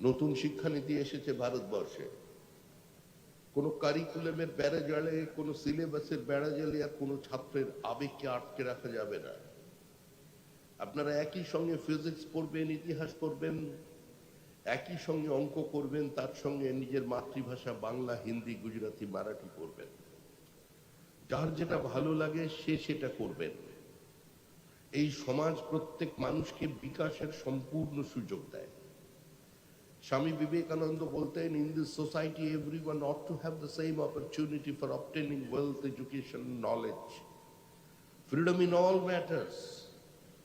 নতুন শিক্ষানীতি এসেছে ভারতবর্ষে। কোনো কারিকুলামের বেড়াজালে, কোনো সিলেবাসের বেড়াজালে আর কোনো ছাত্রের আবেগকে আটকে রাখা যাবে না। আপনারা একই সঙ্গে ফিজিক্স পড়বেন, ইতিহাস পড়বেন, একই সঙ্গে অঙ্ক করবেন, তার সঙ্গে নিজের মাতৃভাষা বাংলা, হিন্দি, গুজরাটি, মারাঠি পড়বেন। যার যেটা ভালো লাগে সে সেটা করবেন। এই সমাজ প্রত্যেক মানুষকে বিকাশের সম্পূর্ণ সুযোগ দেয়। Swami Vivekananda bolten, in this society everyone ought to have the same opportunity for obtaining wealth, education, knowledge. Freedom in all matters,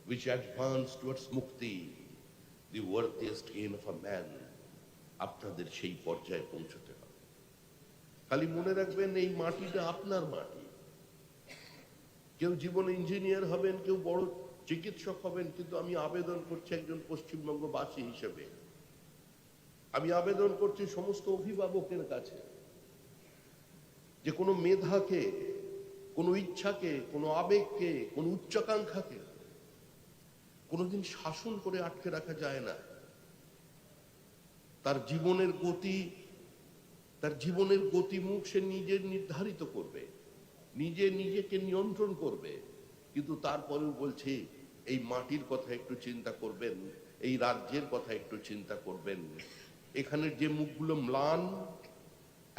which advance towards mukti, the worthiest gain of a man. আপনাদের সেই পর্যায়ে পৌঁছতে হবে। খালি মনে রাখবেন এই মাটিটা আপনার মাটি। কেউ জীবনে ইঞ্জিনিয়ার হবেন, কেউ বড় চিকিৎসক হবেন, কিন্তু আমি আবেদন করছি একজন পশ্চিমবঙ্গবাসী হিসেবে, আমি আবেদন করছি সমস্ত অভিভাবকের কাছে যে কোনো মেধাকে, কোনো ইচ্ছাকে, কোনো আবেগকে, কোনো উচ্চাকাঙ্ক্ষাকে কোনোদিন শাসন করে আটকে রাখা যায় না। তার জীবনের গতি, তার জীবনের গতিমুখ সে নিজে নির্ধারিত করবে, নিজে নিজেকে নিয়ন্ত্রণ করবে। কিন্তু তারপরেও বলছি, এই মাটির কথা একটু চিন্তা করবেন, এই রাজ্যের কথা একটু চিন্তা করবেন। এখানের যে মুখগুলো ম্লান,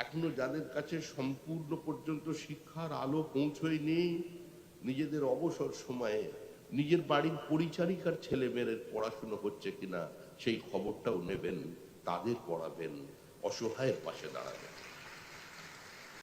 এখনো যাদের কাছে সম্পূর্ণ পর্যন্ত শিক্ষার আলো পৌঁছয়নি, নিজেদের অবসর সময়ে নিজের বাড়ির পরিচারিকার ছেলে মেয়ের পড়াশুনো হচ্ছে কিনা সেই খবরটাও নেবেন, তাদের পড়াবেন, অসহায়ের পাশে দাঁড়াবেন।